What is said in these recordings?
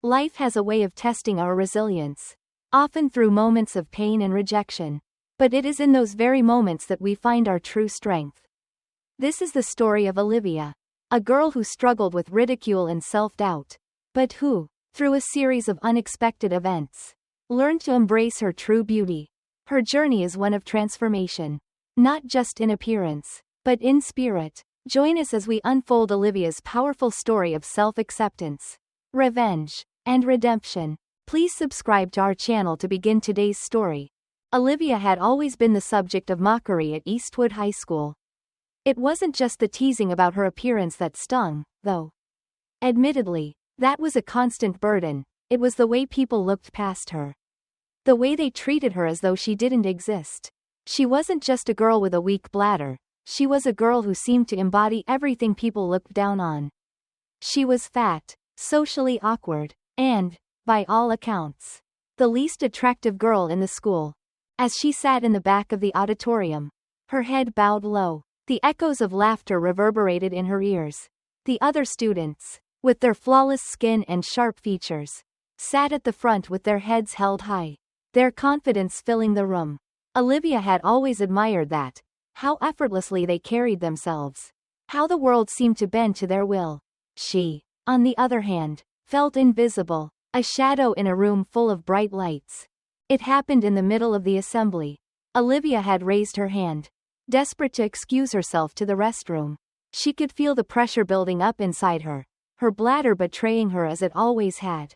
Life has a way of testing our resilience, often through moments of pain and rejection. But it is in those very moments that we find our true strength. This is the story of Olivia, a girl who struggled with ridicule and self-doubt, but who, through a series of unexpected events, learned to embrace her true beauty. Her journey is one of transformation, not just in appearance, but in spirit. Join us as we unfold Olivia's powerful story of self-acceptance, revenge, and redemption. Please subscribe to our channel to begin today's story. Olivia had always been the subject of mockery at Eastwood High School. It wasn't just the teasing about her appearance that stung, though. Admittedly, that was a constant burden. It was the way people looked past her. The way they treated her as though she didn't exist. She wasn't just a girl with a weak bladder, she was a girl who seemed to embody everything people looked down on. She was fat, socially awkward, and, by all accounts, the least attractive girl in the school. As she sat in the back of the auditorium, her head bowed low, the echoes of laughter reverberated in her ears. The other students, with their flawless skin and sharp features, sat at the front with their heads held high, their confidence filling the room. Olivia had always admired that, how effortlessly they carried themselves, how the world seemed to bend to their will. She, on the other hand, felt invisible, a shadow in a room full of bright lights. It happened in the middle of the assembly. Olivia had raised her hand, desperate to excuse herself to the restroom. She could feel the pressure building up inside her, her bladder betraying her as it always had.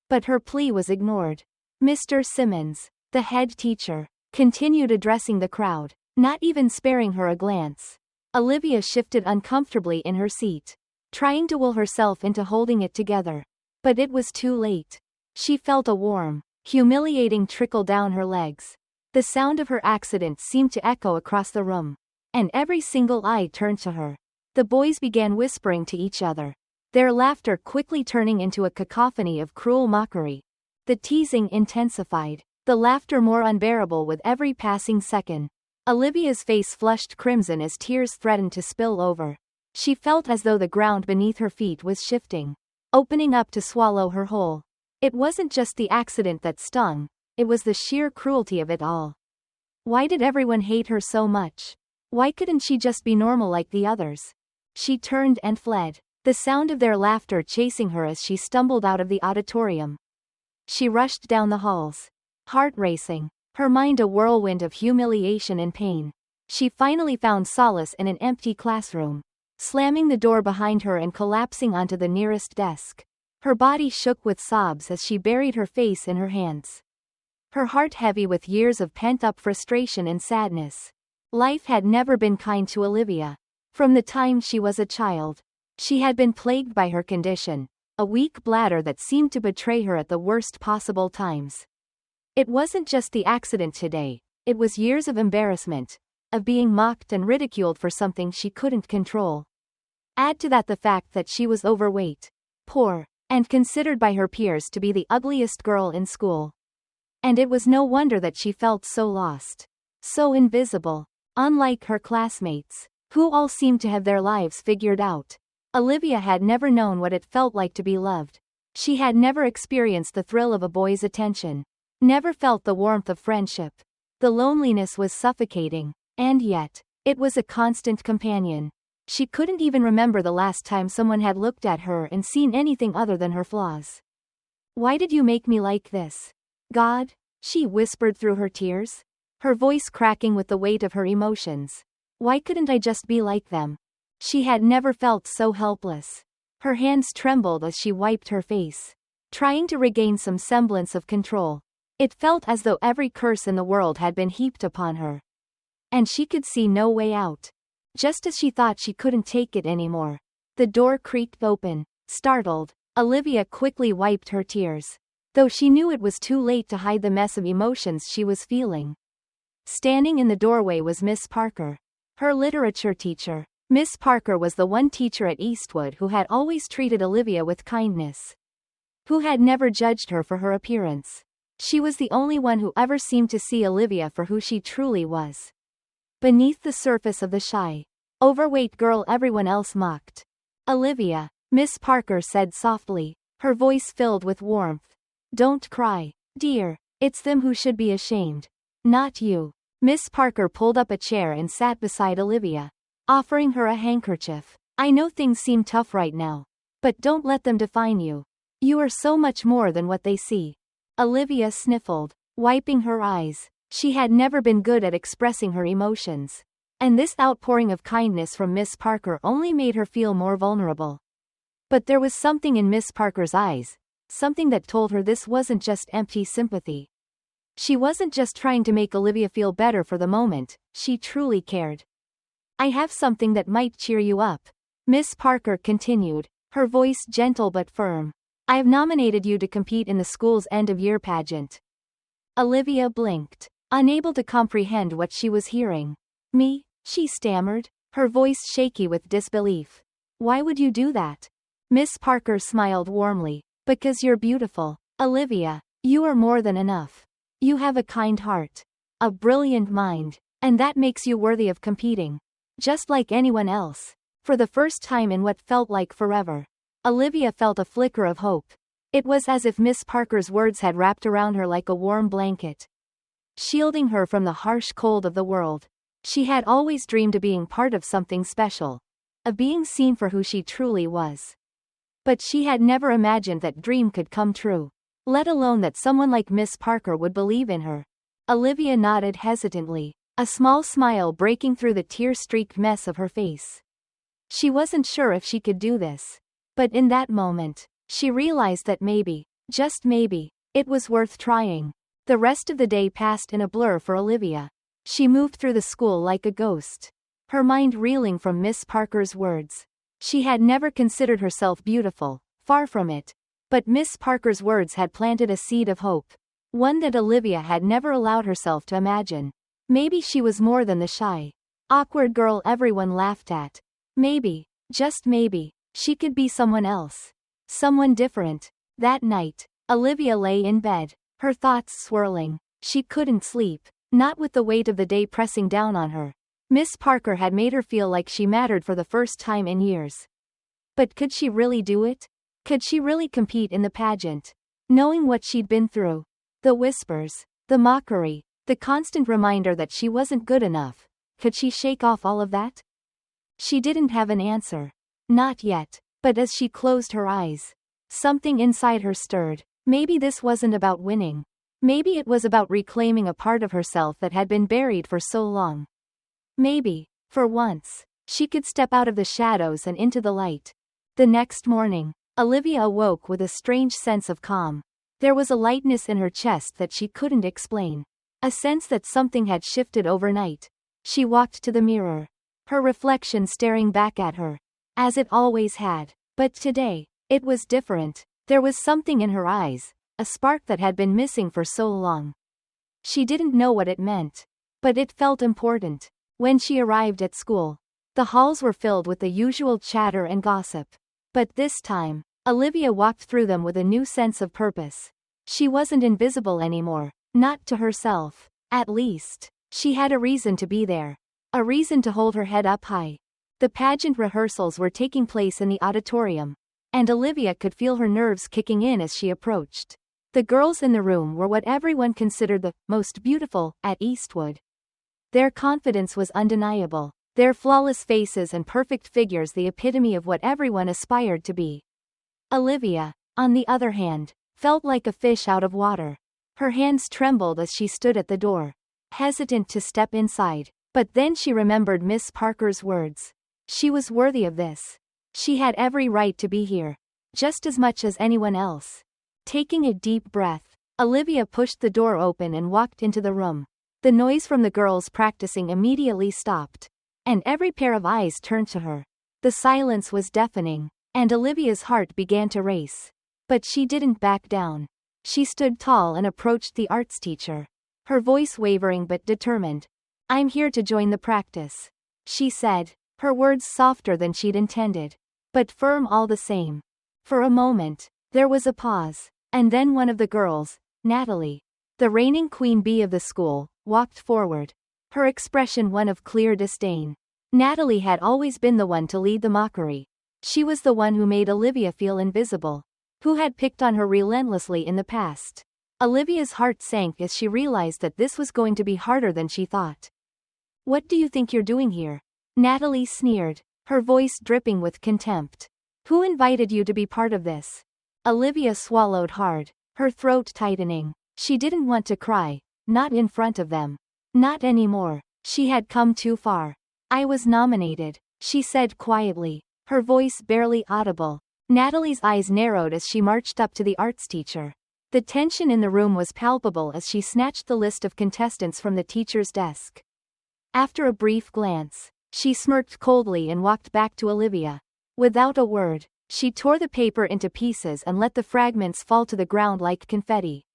But her plea was ignored. Mr. Simmons, the head teacher, continued addressing the crowd, not even sparing her a glance. Olivia shifted uncomfortably in her seat, trying to will herself into holding it together. But it was too late. She felt a warm, humiliating trickle down her legs. The sound of her accident seemed to echo across the room, and every single eye turned to her. The boys began whispering to each other, their laughter quickly turning into a cacophony of cruel mockery. The teasing intensified, the laughter more unbearable with every passing second. Olivia's face flushed crimson as tears threatened to spill over. She felt as though the ground beneath her feet was shifting, opening up to swallow her whole. It wasn't just the accident that stung, it was the sheer cruelty of it all. Why did everyone hate her so much? Why couldn't she just be normal like the others? She turned and fled, the sound of their laughter chasing her as she stumbled out of the auditorium. She rushed down the halls, heart racing, her mind a whirlwind of humiliation and pain. She finally found solace in an empty classroom, slamming the door behind her and collapsing onto the nearest desk. Her body shook with sobs as she buried her face in her hands, her heart heavy with years of pent-up frustration and sadness. Life had never been kind to Olivia. From the time she was a child, she had been plagued by her condition, a weak bladder that seemed to betray her at the worst possible times. It wasn't just the accident today, it was years of embarrassment, of being mocked and ridiculed for something she couldn't control. Add to that the fact that she was overweight, poor, and considered by her peers to be the ugliest girl in school. And it was no wonder that she felt so lost, so invisible. Unlike her classmates, who all seemed to have their lives figured out, Olivia had never known what it felt like to be loved. She had never experienced the thrill of a boy's attention, never felt the warmth of friendship. The loneliness was suffocating, and yet, it was a constant companion. She couldn't even remember the last time someone had looked at her and seen anything other than her flaws. "Why did you make me like this, God?" she whispered through her tears, her voice cracking with the weight of her emotions. Why couldn't I just be like them? She had never felt so helpless. Her hands trembled as she wiped her face, trying to regain some semblance of control. It felt as though every curse in the world had been heaped upon her, and she could see no way out. Just as she thought she couldn't take it anymore, the door creaked open. Startled, Olivia quickly wiped her tears, though she knew it was too late to hide the mess of emotions she was feeling. Standing in the doorway was Miss Parker, her literature teacher. Miss Parker was the one teacher at Eastwood who had always treated Olivia with kindness, who had never judged her for her appearance. She was the only one who ever seemed to see Olivia for who she truly was, beneath the surface of the shy, overweight girl everyone else mocked. "Olivia," Miss Parker said softly, her voice filled with warmth. Don't cry, dear. It's them who should be ashamed. Not you. Miss Parker pulled up a chair and sat beside Olivia, offering her a handkerchief. I know things seem tough right now, but don't let them define you. You are so much more than what they see. Olivia sniffled, wiping her eyes. She had never been good at expressing her emotions, and this outpouring of kindness from Miss Parker only made her feel more vulnerable. But there was something in Miss Parker's eyes, something that told her this wasn't just empty sympathy. She wasn't just trying to make Olivia feel better for the moment, she truly cared. I have something that might cheer you up, Miss Parker continued, her voice gentle but firm. I have nominated you to compete in the school's end-of-year pageant. Olivia blinked, unable to comprehend what she was hearing. Me? She stammered, her voice shaky with disbelief. Why would you do that? Miss Parker smiled warmly. Because you're beautiful, Olivia. You are more than enough. You have a kind heart, a brilliant mind, and that makes you worthy of competing. Just like anyone else. For the first time in what felt like forever, Olivia felt a flicker of hope. It was as if Miss Parker's words had wrapped around her like a warm blanket, shielding her from the harsh cold of the world. She had always dreamed of being part of something special, of being seen for who she truly was. But she had never imagined that dream could come true, let alone that someone like Miss Parker would believe in her. Olivia nodded hesitantly, a small smile breaking through the tear-streaked mess of her face. She wasn't sure if she could do this. But in that moment, she realized that maybe, just maybe, it was worth trying. The rest of the day passed in a blur for Olivia. She moved through the school like a ghost, her mind reeling from Miss Parker's words. She had never considered herself beautiful, far from it. But Miss Parker's words had planted a seed of hope, one that Olivia had never allowed herself to imagine. Maybe she was more than the shy, awkward girl everyone laughed at. Maybe, just maybe, she could be someone else. Someone different. That night, Olivia lay in bed, her thoughts swirling. She couldn't sleep, not with the weight of the day pressing down on her. Miss Parker had made her feel like she mattered for the first time in years. But could she really do it? Could she really compete in the pageant? Knowing what she'd been through. The whispers, the mockery, the constant reminder that she wasn't good enough. Could she shake off all of that? She didn't have an answer. Not yet. But as she closed her eyes, something inside her stirred. Maybe this wasn't about winning. Maybe it was about reclaiming a part of herself that had been buried for so long. Maybe, for once, she could step out of the shadows and into the light. The next morning, Olivia awoke with a strange sense of calm. There was a lightness in her chest that she couldn't explain. A sense that something had shifted overnight. She walked to the mirror, her reflection staring back at her, as it always had. But today, it was different. There was something in her eyes, a spark that had been missing for so long. She didn't know what it meant, but it felt important. When she arrived at school, the halls were filled with the usual chatter and gossip. But this time, Olivia walked through them with a new sense of purpose. She wasn't invisible anymore, not to herself. At least, she had a reason to be there. A reason to hold her head up high. The pageant rehearsals were taking place in the auditorium, and Olivia could feel her nerves kicking in as she approached. The girls in the room were what everyone considered the most beautiful at Eastwood. Their confidence was undeniable, their flawless faces and perfect figures the epitome of what everyone aspired to be. Olivia, on the other hand, felt like a fish out of water. Her hands trembled as she stood at the door, hesitant to step inside. But then she remembered Miss Parker's words. She was worthy of this. She had every right to be here, just as much as anyone else. Taking a deep breath, Olivia pushed the door open and walked into the room. The noise from the girls practicing immediately stopped, and every pair of eyes turned to her. The silence was deafening, and Olivia's heart began to race. But she didn't back down. She stood tall and approached the arts teacher, her voice wavering but determined. I'm here to join the practice, she said, her words softer than she'd intended, but firm all the same. For a moment, there was a pause, and then one of the girls, Natalie, the reigning queen bee of the school, walked forward, her expression one of clear disdain. Natalie had always been the one to lead the mockery. She was the one who made Olivia feel invisible. who had picked on her relentlessly in the past. Olivia's heart sank as she realized that this was going to be harder than she thought. "What do you think you're doing here?" Natalie sneered, her voice dripping with contempt. "Who invited you to be part of this?" Olivia swallowed hard, her throat tightening. She didn't want to cry, not in front of them. Not anymore. She had come too far. "I was nominated," she said quietly, her voice barely audible. Natalie's eyes narrowed as she marched up to the arts teacher. The tension in the room was palpable as she snatched the list of contestants from the teacher's desk. After a brief glance, she smirked coldly and walked back to Olivia. Without a word, she tore the paper into pieces and let the fragments fall to the ground like confetti.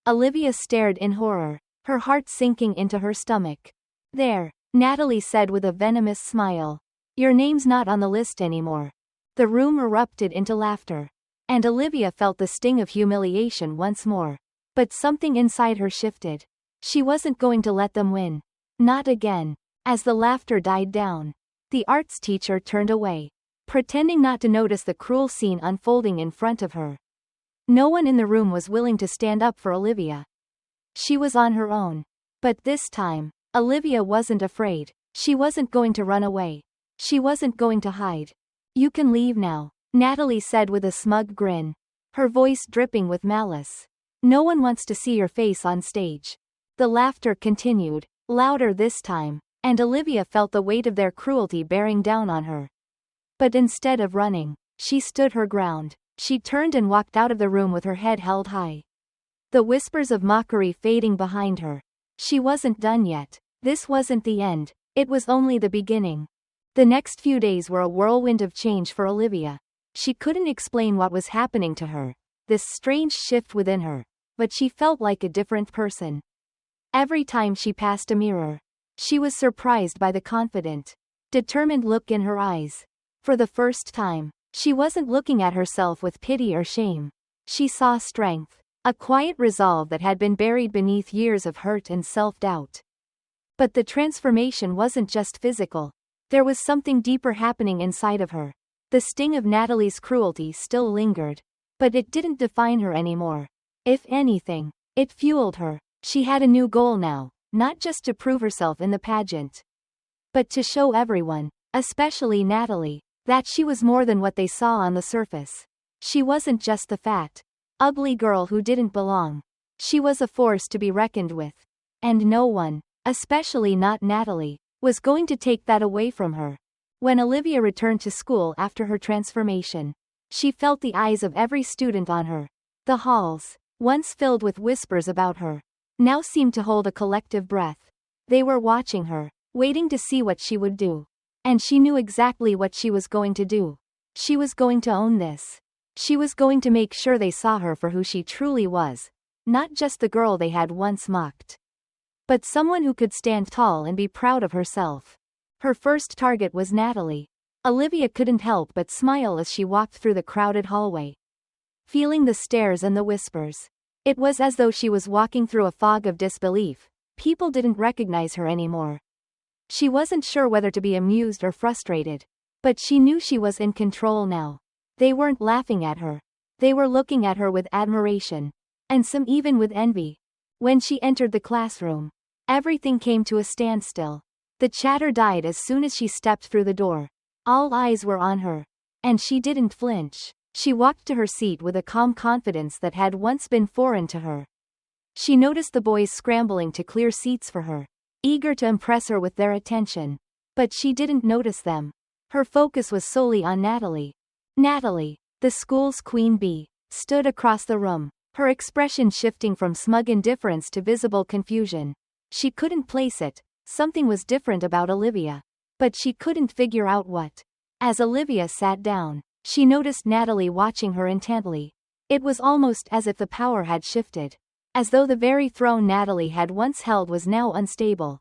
Olivia stared in horror, her heart sinking into her stomach. "There," Natalie said with a venomous smile. "Your name's not on the list anymore." The room erupted into laughter, and Olivia felt the sting of humiliation once more. But something inside her shifted. She wasn't going to let them win. Not again. As the laughter died down, the arts teacher turned away, pretending not to notice the cruel scene unfolding in front of her. No one in the room was willing to stand up for Olivia. She was on her own. But this time, Olivia wasn't afraid. She wasn't going to run away. She wasn't going to hide. "You can leave now," Natalie said with a smug grin, her voice dripping with malice. "No one wants to see your face on stage." The laughter continued, louder this time, and Olivia felt the weight of their cruelty bearing down on her. But instead of running, she stood her ground. She turned and walked out of the room with her head held high, the whispers of mockery fading behind her. She wasn't done yet. This wasn't the end. It was only the beginning. The next few days were a whirlwind of change for Olivia. She couldn't explain what was happening to her, this strange shift within her, but she felt like a different person. Every time she passed a mirror, she was surprised by the confident, determined look in her eyes. For the first time, she wasn't looking at herself with pity or shame. She saw strength, a quiet resolve that had been buried beneath years of hurt and self-doubt. But the transformation wasn't just physical. There was something deeper happening inside of her. The sting of Natalie's cruelty still lingered, but it didn't define her anymore. If anything, it fueled her. She had a new goal now, not just to prove herself in the pageant, but to show everyone, especially Natalie, that she was more than what they saw on the surface. She wasn't just the fat, ugly girl who didn't belong. She was a force to be reckoned with. And no one, especially not Natalie, was going to take that away from her. When Olivia returned to school after her transformation, she felt the eyes of every student on her. The halls, once filled with whispers about her, now seemed to hold a collective breath. They were watching her, waiting to see what she would do. And she knew exactly what she was going to do. She was going to own this. She was going to make sure they saw her for who she truly was, not just the girl they had once mocked, but someone who could stand tall and be proud of herself. Her first target was Natalie. Olivia couldn't help but smile as she walked through the crowded hallway, feeling the stares and the whispers. It was as though she was walking through a fog of disbelief. People didn't recognize her anymore. She wasn't sure whether to be amused or frustrated, but she knew she was in control now. They weren't laughing at her. They were looking at her with admiration, and some even with envy. When she entered the classroom, everything came to a standstill. The chatter died as soon as she stepped through the door. All eyes were on her, and she didn't flinch. She walked to her seat with a calm confidence that had once been foreign to her. She noticed the boys scrambling to clear seats for her, eager to impress her with their attention. But she didn't notice them. Her focus was solely on Natalie. Natalie, the school's queen bee, stood across the room, her expression shifting from smug indifference to visible confusion. She couldn't place it. Something was different about Olivia, but she couldn't figure out what. As Olivia sat down, she noticed Natalie watching her intently. It was almost as if the power had shifted, as though the very throne Natalie had once held was now unstable.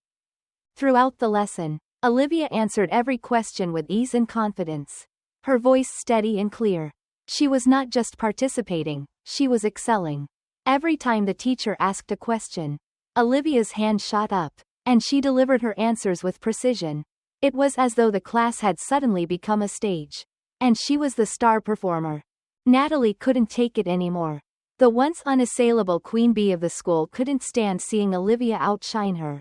Throughout the lesson, Olivia answered every question with ease and confidence, her voice steady and clear. She was not just participating, she was excelling. Every time the teacher asked a question, Olivia's hand shot up, and she delivered her answers with precision. It was as though the class had suddenly become a stage, and she was the star performer. Natalie couldn't take it anymore. The once unassailable queen bee of the school couldn't stand seeing Olivia outshine her.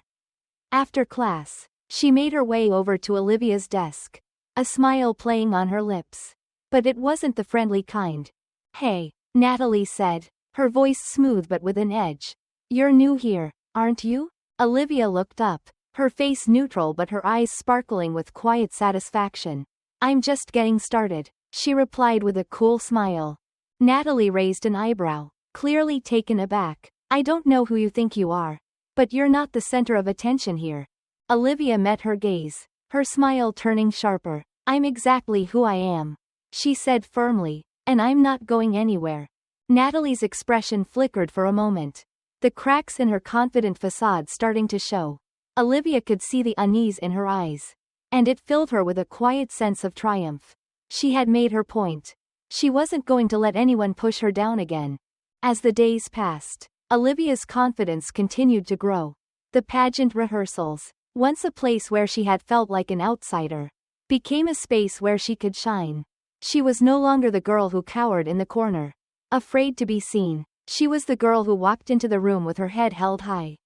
After class, she made her way over to Olivia's desk, a smile playing on her lips. But it wasn't the friendly kind. "Hey," Natalie said, her voice smooth but with an edge. "You're new here, aren't you?" Olivia looked up, her face neutral but her eyes sparkling with quiet satisfaction. "I'm just getting started," she replied with a cool smile. Natalie raised an eyebrow, clearly taken aback. "I don't know who you think you are, but you're not the center of attention here." Olivia met her gaze, her smile turning sharper. "I'm exactly who I am," she said firmly, "and I'm not going anywhere." Natalie's expression flickered for a moment, the cracks in her confident facade starting to show. Olivia could see the unease in her eyes, and it filled her with a quiet sense of triumph. She had made her point. She wasn't going to let anyone push her down again. As the days passed, Olivia's confidence continued to grow. The pageant rehearsals, once a place where she had felt like an outsider, became a space where she could shine. She was no longer the girl who cowered in the corner, afraid to be seen. She was the girl who walked into the room with her head held high,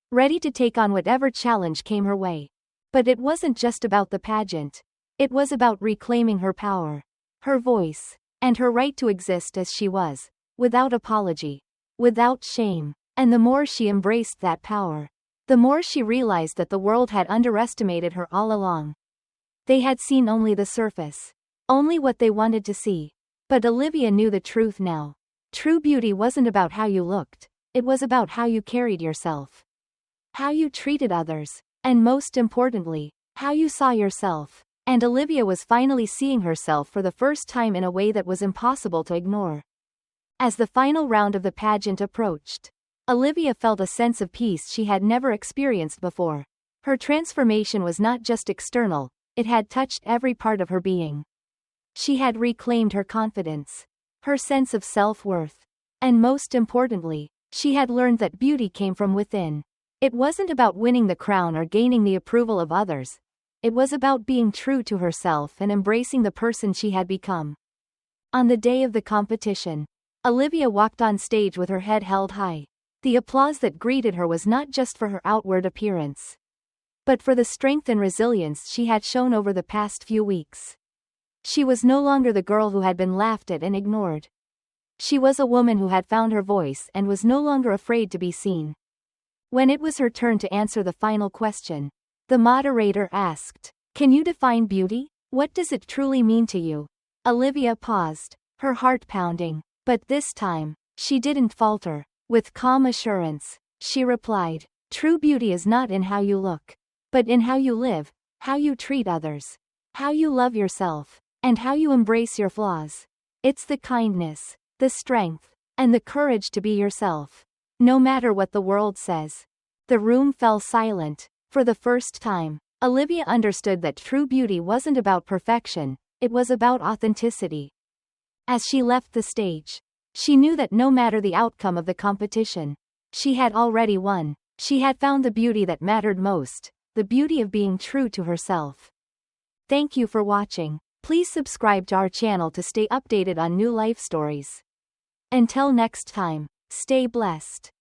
ready to take on whatever challenge came her way. But it wasn't just about the pageant. It was about reclaiming her power, her voice, and her right to exist as she was, without apology, without shame. And the more she embraced that power, the more she realized that the world had underestimated her all along. They had seen only the surface, only what they wanted to see. But Olivia knew the truth now. True beauty wasn't about how you looked, it was about how you carried yourself, how you treated others, and most importantly, how you saw yourself. And Olivia was finally seeing herself for the first time in a way that was impossible to ignore. As the final round of the pageant approached, Olivia felt a sense of peace she had never experienced before. Her transformation was not just external, it had touched every part of her being. She had reclaimed her confidence, her sense of self-worth, and most importantly, she had learned that beauty came from within. It wasn't about winning the crown or gaining the approval of others. It was about being true to herself and embracing the person she had become. On the day of the competition, Olivia walked on stage with her head held high. The applause that greeted her was not just for her outward appearance, but for the strength and resilience she had shown over the past few weeks. She was no longer the girl who had been laughed at and ignored. She was a woman who had found her voice and was no longer afraid to be seen. When it was her turn to answer the final question, the moderator asked, "Can you define beauty? What does it truly mean to you?" Olivia paused, her heart pounding, but this time, she didn't falter. With calm assurance, she replied, "True beauty is not in how you look, but in how you live, how you treat others, how you love yourself, and how you embrace your flaws. It's the kindness, the strength, and the courage to be yourself, no matter what the world says." The room fell silent. For the first time, Olivia understood that true beauty wasn't about perfection, it was about authenticity. As she left the stage, she knew that no matter the outcome of the competition, she had already won. She had found the beauty that mattered most, the beauty of being true to herself. Thank you for watching. Please subscribe to our channel to stay updated on new life stories. Until next time, stay blessed.